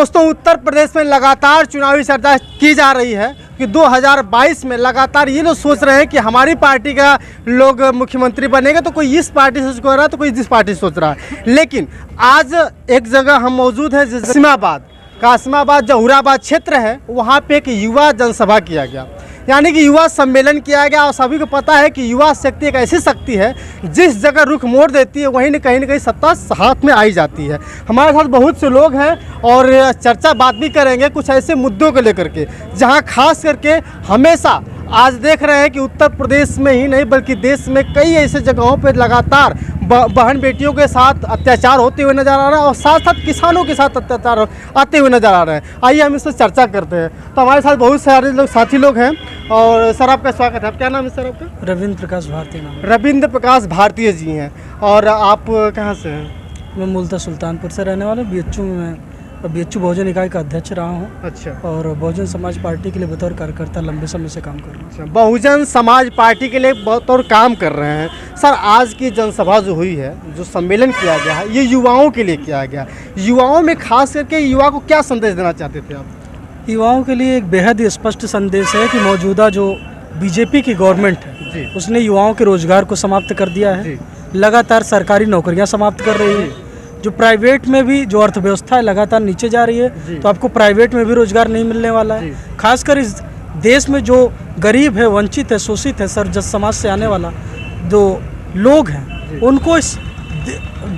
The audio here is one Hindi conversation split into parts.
दोस्तों, उत्तर प्रदेश में लगातार चुनावी चर्चा की जा रही है कि 2022 में लगातार ये लोग सोच रहे हैं कि हमारी पार्टी का लोग मुख्यमंत्री बनेगा, तो कोई इस पार्टी से सोच रहा है तो कोई इस पार्टी से सोच रहा है। लेकिन आज एक जगह हम मौजूद हैं, कासिमाबाद जहूराबाद क्षेत्र है, वहाँ पे एक युवा जनसभा किया गया, यानी कि युवा सम्मेलन किया गया। और सभी को पता है कि युवा शक्ति एक ऐसी शक्ति है जिस जगह रुख मोड़ देती है वहीं न कहीं सत्ता हाथ में आई जाती है। हमारे साथ बहुत से लोग हैं और चर्चा बात भी करेंगे कुछ ऐसे मुद्दों को लेकर के, जहां खास करके हमेशा आज देख रहे हैं कि उत्तर प्रदेश में ही नहीं बल्कि देश में कई ऐसे जगहों पर लगातार बहन बेटियों के साथ अत्याचार होते हुए नजर आ रहा है और साथ साथ किसानों के साथ अत्याचार आते हुए नजर आ रहे हैं। आइए हम इससे चर्चा करते हैं। तो हमारे साथ बहुत सारे लोग साथी लोग हैं और सर आपका स्वागत है। आप क्या नाम है सर आपका? रविंद्र प्रकाश भारती नाम। रविंद्र प्रकाश भारतीय जी हैं। और आप कहाँ से हैं? मैं मूलतः सुल्तानपुर से रहने वाला। बीएचयू में मैं बीएचयू बहुजन इकाई का अध्यक्ष रहा हूँ। अच्छा। और बहुजन समाज पार्टी के लिए बतौर कार्यकर्ता लंबे समय से काम कर रहा हूँ। अच्छा, बहुजन समाज पार्टी के लिए बतौर काम कर रहे हैं। सर, आज की जनसभा जो हुई है, जो सम्मेलन किया गया है, ये युवाओं के लिए किया गया। युवाओं में खास करके युवा को क्या संदेश देना चाहते थे आप? युवाओं के लिए एक बेहद ही स्पष्ट संदेश है कि मौजूदा जो बीजेपी की गवर्नमेंट है उसने युवाओं के रोजगार को समाप्त कर दिया है। लगातार सरकारी नौकरियां समाप्त कर रही है। जो प्राइवेट में भी जो अर्थव्यवस्था है लगातार नीचे जा रही है, तो आपको प्राइवेट में भी रोजगार नहीं मिलने वाला है। खासकर इस देश में जो गरीब है, वंचित है, शोषित है, सरजस समाज से आने वाला जो लोग हैं, उनको इस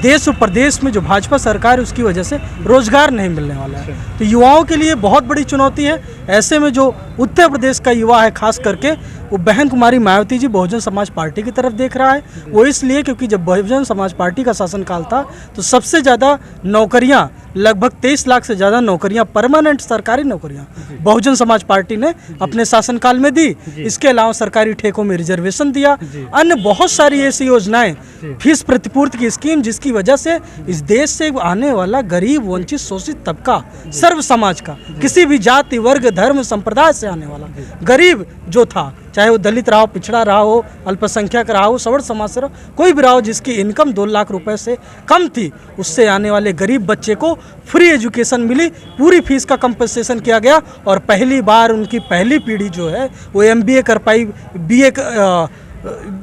देश और प्रदेश में जो भाजपा सरकार है उसकी वजह से रोजगार नहीं मिलने वाला है। तो युवाओं के लिए बहुत बड़ी चुनौती है। ऐसे में जो उत्तर प्रदेश का युवा है, खास करके वो बहन कुमारी मायावती जी बहुजन समाज पार्टी की तरफ देख रहा है। वो इसलिए क्योंकि जब बहुजन समाज पार्टी का शासनकाल था तो सबसे ज़्यादा नौकरियां, लगभग 23 लाख से ज़्यादा नौकरियां, परमानेंट सरकारी नौकरियां बहुजन समाज पार्टी ने अपने शासनकाल में दी। इसके अलावा सरकारी ठेकों में रिजर्वेशन दिया, अन्य बहुत सारी ऐसी योजनाएं, फीस प्रतिपूर्ति की स्कीम, जिसकी वजह से इस देश से आने वाला गरीब, वंचित, शोषित तबका, सर्व समाज का, किसी भी जाति, वर्ग, धर्म, संप्रदाय से आने वाला गरीब जो था, चाहे वो दलित रहा हो, पिछड़ा रहा हो, अल्पसंख्यक रहा हो, सवर्ण समाज से रहा हो, कोई भी रहा हो जिसकी इनकम 2 लाख रुपए से कम थी, उससे आने वाले गरीब बच्चे को फ्री एजुकेशन मिली, पूरी फीस का कंपनसेशन किया गया। और पहली बार उनकी पहली पीढ़ी जो है वो MBA कर पाई, BA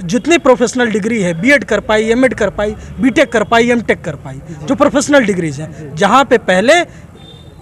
जितनी प्रोफेशनल डिग्री है, B.Ed कर पाई, M.Ed कर पाई, B.Tech कर पाई, M.Tech कर पाई, जो प्रोफेशनल डिग्रीज हैं। जहाँ पे पहले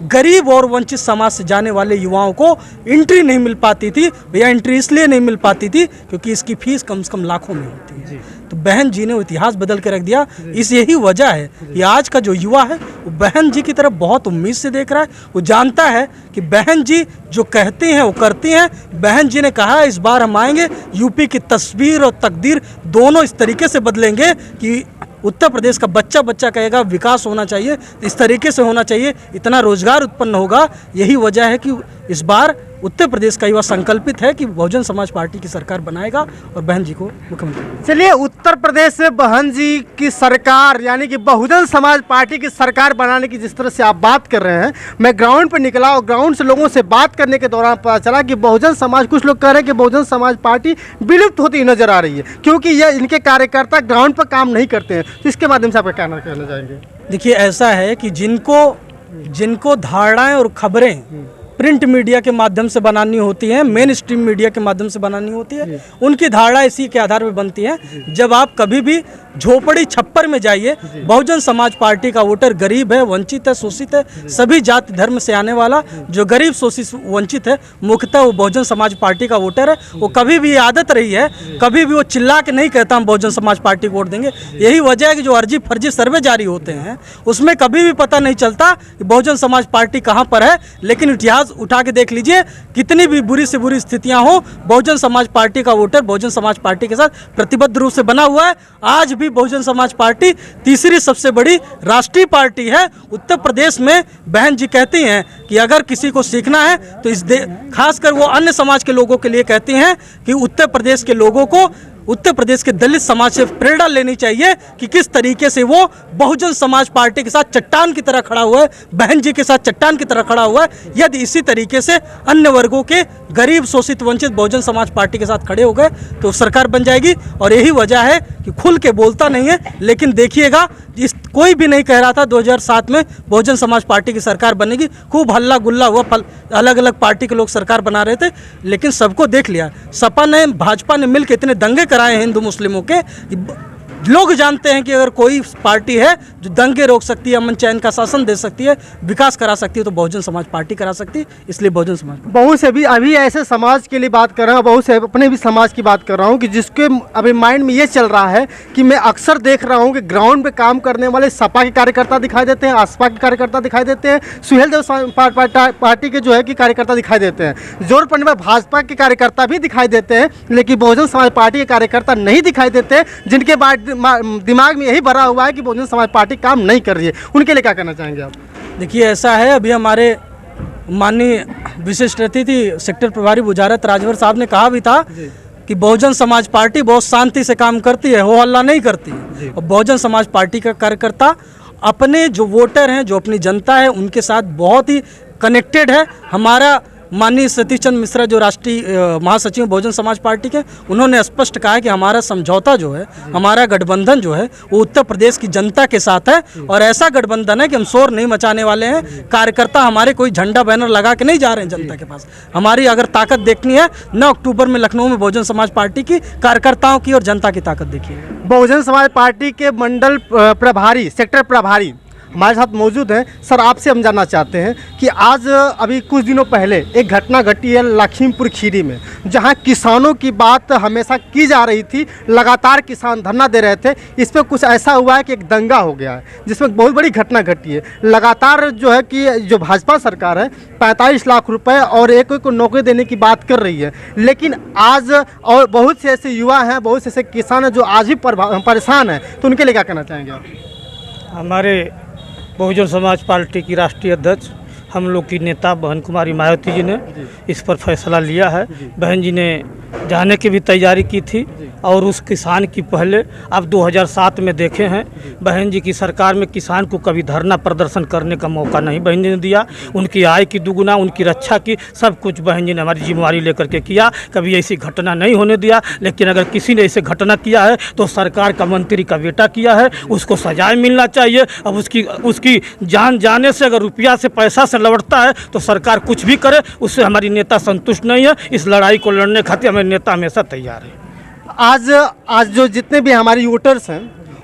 गरीब और वंचित समाज से जाने वाले युवाओं को एंट्री नहीं मिल पाती थी। भैया, एंट्री इसलिए नहीं मिल पाती थी क्योंकि इसकी फीस कम से कम लाखों में होती है। तो बहन जी ने वो इतिहास बदल के रख दिया। इस यही वजह है कि आज का जो युवा है वो बहन जी की तरफ बहुत उम्मीद से देख रहा है। वो जानता है कि बहन जी जो कहती हैं वो करती हैं। बहन जी ने कहा इस बार हम आएंगे, यूपी की तस्वीर और तकदीर दोनों इस तरीके से बदलेंगे कि उत्तर प्रदेश का बच्चा बच्चा कहेगा विकास होना चाहिए, इस तरीके से होना चाहिए, इतना रोजगार उत्पन्न होगा। यही वजह है कि इस बार उत्तर प्रदेश का युवा संकल्पित है कि बहुजन समाज पार्टी की सरकार बनाएगा और बहन जी को मुख्यमंत्री। चलिए, उत्तर प्रदेश से बहन जी की सरकार यानी कि बहुजन समाज पार्टी की सरकार बनाने की जिस तरह से आप बात कर रहे हैं, मैं ग्राउंड पर निकला और ग्राउंड से लोगों से बात करने के दौरान पता चला कि बहुजन समाज, कुछ लोग कह रहे हैं कि बहुजन समाज पार्टी विलुप्त होती नजर आ रही है क्योंकि ये इनके कार्यकर्ता ग्राउंड पर काम नहीं करते हैं। तो इसके माध्यम से आप क्या कहना चाहेंगे? देखिए, ऐसा है कि जिनको धारणाएं और खबरें प्रिंट मीडिया के माध्यम से बनानी होती हैं, मेन स्ट्रीम मीडिया के माध्यम से बनानी होती है, उनकी धारणा इसी के आधार पर बनती है। जब आप कभी भी झोपड़ी छप्पर में जाइए, बहुजन समाज पार्टी का वोटर गरीब है, वंचित है, शोषित है, सभी जाति धर्म से आने वाला जो गरीब, शोषित, वंचित है, मुख्यतः वो बहुजन समाज पार्टी का वोटर है। वो कभी भी आदत रही है, कभी भी वो चिल्ला के नहीं कहता हम बहुजन समाज पार्टी को वोट देंगे। यही वजह है कि जो अर्जी फर्जी सर्वे जारी होते हैं उसमें कभी भी पता नहीं चलता कि बहुजन समाज पार्टी कहाँ पर है। लेकिन इतिहास उठा के देख लीजिए, कितनी भी बुरी से बुरी स्थितियां हो, बहुजन समाज पार्टी का वोटर बहुजन समाज पार्टी के साथ प्रतिबद्ध रूप से बना हुआ है। आज भी बहुजन समाज पार्टी तीसरी सबसे बड़ी राष्ट्रीय पार्टी है उत्तर प्रदेश में। बहन जी कहती हैं कि अगर किसी को सीखना है तो खासकर वो अन्य समाज के लोगों के लिए कहती हैं कि उत्तर प्रदेश के लोगों को, उत्तर प्रदेश के दलित समाज से प्रेरणा लेनी चाहिए कि किस तरीके से वो बहुजन समाज पार्टी के साथ चट्टान की तरह खड़ा हुआ है, बहन जी के साथ चट्टान की तरह खड़ा हुआ है। यदि इसी तरीके से अन्य वर्गों के गरीब, शोषित, वंचित बहुजन समाज पार्टी के साथ खड़े हो गए तो सरकार बन जाएगी। और यही वजह है कि खुल के बोलता नहीं है, लेकिन देखिएगा इस कोई भी नहीं कह रहा था 2007 में बहुजन समाज पार्टी की सरकार बनेगी। खूब हल्ला गुल्ला हुआ, अलग अलग पार्टी के लोग सरकार बना रहे थे, लेकिन सबको देख लिया। सपा ने, भाजपा ने मिलकर इतने दंगे कराए हैं हिंदू मुस्लिमों के, लोग जानते हैं कि अगर कोई पार्टी है जो दंगे रोक सकती है, अमन चैन का शासन दे सकती है, विकास करा सकती है, तो बहुजन समाज पार्टी करा सकती है। इसलिए बहुजन समाज बहुत से भी अभी ऐसे समाज के लिए बात कर रहा हूँ, बहुत से अपने भी समाज की बात कर रहा हूँ कि जिसके अभी माइंड में ये चल रहा है कि मैं अक्सर देख रहा हूँ कि ग्राउंड पे काम करने वाले सपा के कार्यकर्ता दिखाई देते हैं, आसपा के कार्यकर्ता दिखाई देते हैं, सुहेल देव पार्टी के जो है कि कार्यकर्ता दिखाई देते हैं, जोर पड़ने में भाजपा के कार्यकर्ता भी दिखाई देते हैं, लेकिन बहुजन समाज पार्टी के कार्यकर्ता नहीं दिखाई देते, जिनके बाद दिमाग में यही भरा हुआ है कि बहुजन समाज पार्टी काम नहीं कर रही है। उनके लिए क्या कहना चाहेंगे आप? देखिए, ऐसा है, अभी हमारे माननीय विशिष्ट अतिथि सेक्टर प्रभारी बुझारत राजभर साहब ने कहा भी था कि बहुजन समाज पार्टी बहुत शांति से काम करती है, हो हल्ला नहीं करती है। और बहुजन समाज पार्टी का कार्यकर्ता अपने जो वोटर हैं, जो अपनी जनता है, उनके साथ बहुत ही कनेक्टेड है। हमारा माननीय सतीश चंद्र मिश्रा जो राष्ट्रीय महासचिव बहुजन समाज पार्टी के, उन्होंने स्पष्ट कहा है कि हमारा समझौता जो है, हमारा गठबंधन जो है, वो उत्तर प्रदेश की जनता के साथ है। और ऐसा गठबंधन है कि हम शोर नहीं मचाने वाले हैं। कार्यकर्ता हमारे कोई झंडा बैनर लगा के नहीं जा रहे हैं जनता के पास। हमारी अगर ताकत देखनी है, 9 अक्टूबर में लखनऊ में बहुजन समाज पार्टी की कार्यकर्ताओं की और जनता की ताकत देखिए। बहुजन समाज पार्टी के मंडल प्रभारी, सेक्टर प्रभारी हमारे साथ मौजूद हैं। सर, आपसे हम जानना चाहते हैं कि आज अभी कुछ दिनों पहले एक घटना घटी है लखीमपुर खीरी में, जहां किसानों की बात हमेशा की जा रही थी, लगातार किसान धरना दे रहे थे। इस पर कुछ ऐसा हुआ है कि एक दंगा हो गया है, जिसमें बहुत बड़ी घटना घटी है। लगातार जो है कि जो भाजपा सरकार है 45 लाख रुपए और एक को नौकरी देने की बात कर रही है, लेकिन आज और बहुत से ऐसे युवा हैं, बहुत से ऐसे किसान हैं जो आज भी परेशान हैं, तो उनके लिए क्या कहना चाहेंगे आप? हमारे बहुजन समाज पार्टी की राष्ट्रीय अध्यक्ष, हम लोग की नेता बहन कुमारी मायावती जी ने इस पर फैसला लिया है। बहन जी ने जाने की भी तैयारी की थी और उस किसान की पहले अब 2007 में देखे हैं, बहन जी की सरकार में किसान को कभी धरना प्रदर्शन करने का मौका नहीं बहन जी ने दिया। उनकी आय की दुगुना, उनकी रक्षा की, सब कुछ बहन जी ने हमारी जिम्मेवारी लेकर के किया। कभी ऐसी घटना नहीं होने दिया। लेकिन अगर किसी ने ऐसे घटना किया है तो सरकार का मंत्री का बेटा किया है, उसको सजाए मिलना चाहिए। अब उसकी जान जाने से अगर रुपया से पैसा से लौटता है तो सरकार कुछ भी करे, उससे हमारी नेता संतुष्ट नहीं है। इस लड़ाई को लड़ने खातिर हमारे नेता हमेशा तैयार है। आज जो जितने भी हमारे वोटर्स हैं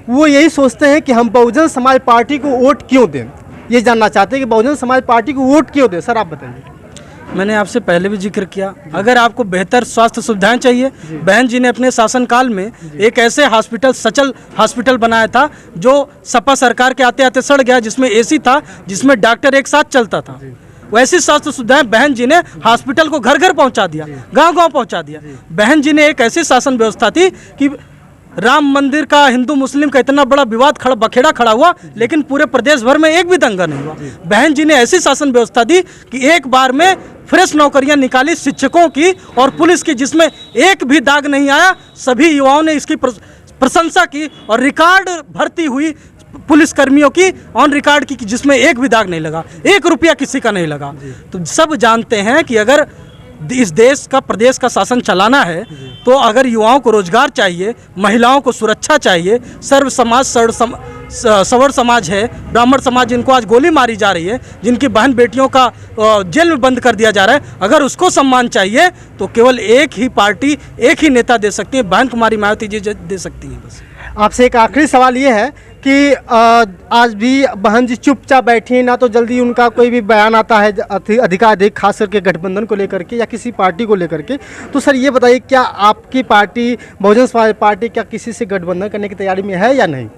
वो यही सोचते हैं कि हम बहुजन समाज पार्टी को वोट क्यों दें, ये जानना चाहते हैं कि बहुजन समाज पार्टी को वोट क्यों दें। सर, आप बताइए। मैंने आपसे पहले भी जिक्र किया, अगर आपको बेहतर स्वास्थ्य सुविधाएं चाहिए, बहन जी ने अपने शासनकाल में एक ऐसे हॉस्पिटल, सचल हॉस्पिटल बनाया था जो सपा सरकार के आते आते सड़ गया, जिसमें एसी था, जिसमें डॉक्टर एक साथ चलता था। वैसी स्वास्थ्य सुविधाएं बहन जी ने हॉस्पिटल को घर घर पहुंचा दिया, गांव गांव पहुंचा दिया। बहन जी ने एक ऐसी शासन व्यवस्था थी कि राम मंदिर का, हिंदू मुस्लिम का इतना बड़ा विवाद बखेड़ा खड़ा हुआ, लेकिन पूरे प्रदेश भर में एक भी दंगा नहीं हुआ। बहन जी ने ऐसी शासन व्यवस्था दी कि एक बार में फ्रेश नौकरियां निकाली शिक्षकों की और पुलिस की, जिसमें एक भी दाग नहीं आया। सभी युवाओं ने इसकी प्रशंसा की और रिकॉर्ड भर्ती हुई पुलिस कर्मियों की ऑन रिकॉर्ड की, जिसमें एक भी दाग नहीं लगा, 1 रुपया किसी का नहीं लगा। तो सब जानते हैं कि अगर इस देश का, प्रदेश का शासन चलाना है तो अगर युवाओं को रोजगार चाहिए, महिलाओं को सुरक्षा चाहिए, सर्व समाज सवर्ण समाज है, ब्राह्मण समाज जिनको आज गोली मारी जा रही है, जिनकी बहन बेटियों का जेल में बंद कर दिया जा रहा है, अगर उसको सम्मान चाहिए तो केवल एक ही पार्टी, एक ही नेता दे सकती है, बहन कुमारी मायावती जी दे सकती हैं। बस आपसे एक आखिरी सवाल ये है कि आज भी बहन जी चुपचाप बैठी, ना तो जल्दी उनका कोई भी बयान आता है अधिकाधिक, खास करके गठबंधन को लेकर के या किसी पार्टी को लेकर के। तो सर ये बताइए, क्या आपकी पार्टी बहुजन समाज पार्टी क्या किसी से गठबंधन करने की तैयारी में है या नहीं?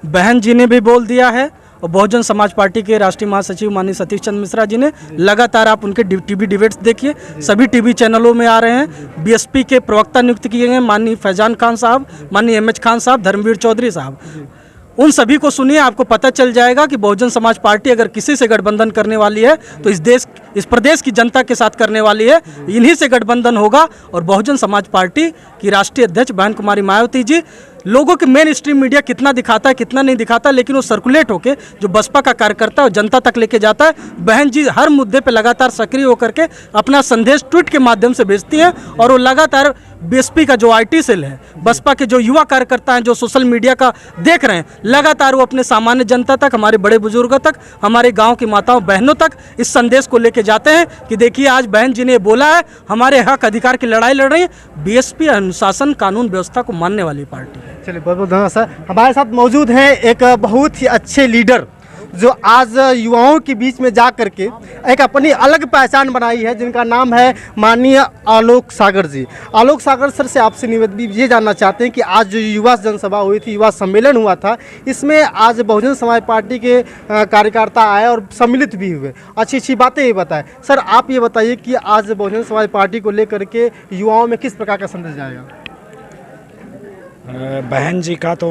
बहन जी ने भी बोल दिया है और बहुजन समाज पार्टी के राष्ट्रीय महासचिव माननीय सतीश चंद्र मिश्रा जी ने लगातार, आप उनके टीवी डिबेट्स देखिए, सभी टीवी चैनलों में आ रहे हैं। बीएसपी के प्रवक्ता नियुक्त किए गए माननीय फैजान खान साहब, माननीय एमएच खान साहब, धर्मवीर चौधरी साहब, उन सभी को सुनिए, आपको पता चल जाएगा कि बहुजन समाज पार्टी अगर किसी से गठबंधन करने वाली है तो इस प्रदेश की जनता के साथ करने वाली है। इन्हीं से गठबंधन होगा और बहुजन समाज पार्टी की राष्ट्रीय अध्यक्ष बहन कुमारी मायावती जी लोगों के मेन स्ट्रीम मीडिया कितना दिखाता है कितना नहीं दिखाता, लेकिन वो सर्कुलेट होके जो बसपा का कार्यकर्ता और जनता तक लेके जाता है। बहन जी हर मुद्दे पे लगातार सक्रिय होकर के अपना संदेश ट्वीट के माध्यम से भेजती हैं और वो लगातार बीएसपी का जो आईटी सेल है, बसपा के जो युवा कार्यकर्ता हैं जो सोशल मीडिया का देख रहे हैं, लगातार वो अपने सामान्य जनता तक, हमारे बड़े बुजुर्गों तक, हमारे गांव की माताओं बहनों तक इस संदेश को लेके जाते हैं कि देखिए आज बहन जी ने बोला है, हमारे हक अधिकार की लड़ाई लड़ रही है। बीएसपी अनुशासन कानून व्यवस्था को मानने वाली पार्टी है। चलिए बहुत बहुत धन्यवाद सर। हमारे साथ मौजूद हैं एक बहुत ही अच्छे लीडर जो आज युवाओं के बीच में जा करके एक अपनी अलग पहचान बनाई है, जिनका नाम है माननीय आलोक सागर जी। आलोक सागर सर से आपसे निवेदन ये जानना चाहते हैं कि आज जो युवा जनसभा हुई थी, युवा सम्मेलन हुआ था, इसमें आज बहुजन समाज पार्टी के कार्यकर्ता आए और सम्मिलित भी हुए, अच्छी अच्छी बातें ये बताएं। सर आप ये बताइए कि आज बहुजन समाज पार्टी को लेकर के युवाओं में किस प्रकार का संदेश जाएगा? बहन जी का तो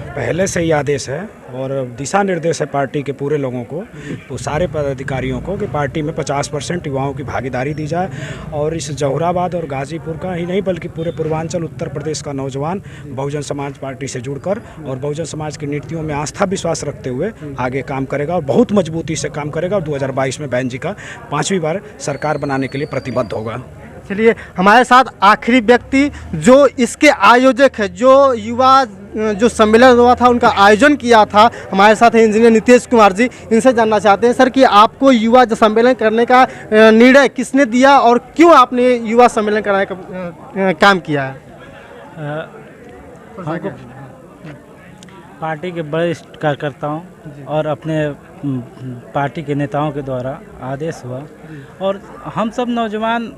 पहले से ही आदेश है और दिशा निर्देश है पार्टी के पूरे लोगों को, तो सारे पदाधिकारियों को कि पार्टी में 50% युवाओं की भागीदारी दी जाए और इस जौहराबाद और गाजीपुर का ही नहीं बल्कि पूरे पूर्वांचल उत्तर प्रदेश का नौजवान बहुजन समाज पार्टी से जुड़कर और बहुजन समाज की नीतियों में आस्था विश्वास रखते हुए आगे काम करेगा और बहुत मजबूती से काम करेगा और 2022 में बहन जी का 5वीं बार सरकार बनाने के लिए प्रतिबद्ध होगा। चलिए हमारे साथ आखिरी व्यक्ति जो इसके आयोजक है, जो युवा जो सम्मेलन हुआ था उनका आयोजन किया था, हमारे साथ है इंजीनियर नितेश कुमार जी। इनसे जानना चाहते हैं सर कि आपको युवा जो सम्मेलन करने का निर्णय किसने दिया और क्यों आपने युवा सम्मेलन कराने का काम किया है? हमको पार्टी के वरिष्ठ कार्यकर्ताओं और अपने पार्टी के नेताओं के द्वारा आदेश हुआ और हम सब नौजवान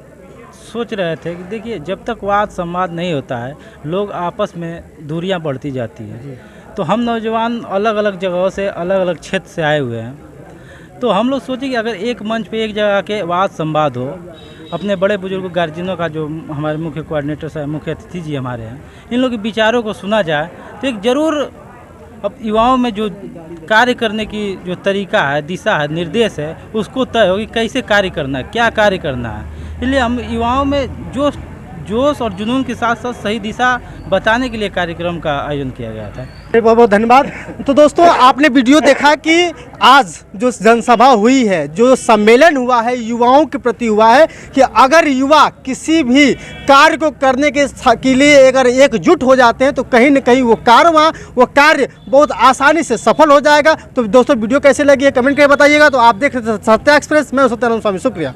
सोच रहे थे कि देखिए जब तक वाद संवाद नहीं होता है लोग आपस में दूरियां बढ़ती जाती हैं। तो हम नौजवान अलग अलग जगहों से अलग अलग क्षेत्र से आए हुए हैं, तो हम लोग सोचे कि अगर एक मंच पे एक जगह के वाद संवाद हो, अपने बड़े बुजुर्ग गार्जियनों का जो हमारे मुख्य कोऑर्डिनेटर साहब मुख्य अतिथि जी हमारे हैं, इन लोगों के विचारों को सुना जाए तो एक ज़रूर अब युवाओं में जो कार्य करने की जो तरीका है, दिशा है, निर्देश है, उसको तय हो कि कैसे कार्य करना है, क्या कार्य करना है। इसलिए हम युवाओं में जोश और जुनून के साथ साथ सही दिशा बताने के लिए कार्यक्रम का आयोजन किया गया था। बहुत बहुत धन्यवाद। तो दोस्तों आपने वीडियो देखा कि आज जो जनसभा हुई है, जो सम्मेलन हुआ है, युवाओं के प्रति हुआ है कि अगर युवा किसी भी कार्य को करने के लिए अगर एकजुट हो जाते हैं तो कहीं न कहीं वो कार्य बहुत आसानी से सफल हो जाएगा। तो दोस्तों वीडियो कैसे लगी है कमेंट करके बताइएगा। तो आप देख रहे थे सत्या एक्सप्रेस, मैं सत्यानंद स्वामी, शुक्रिया।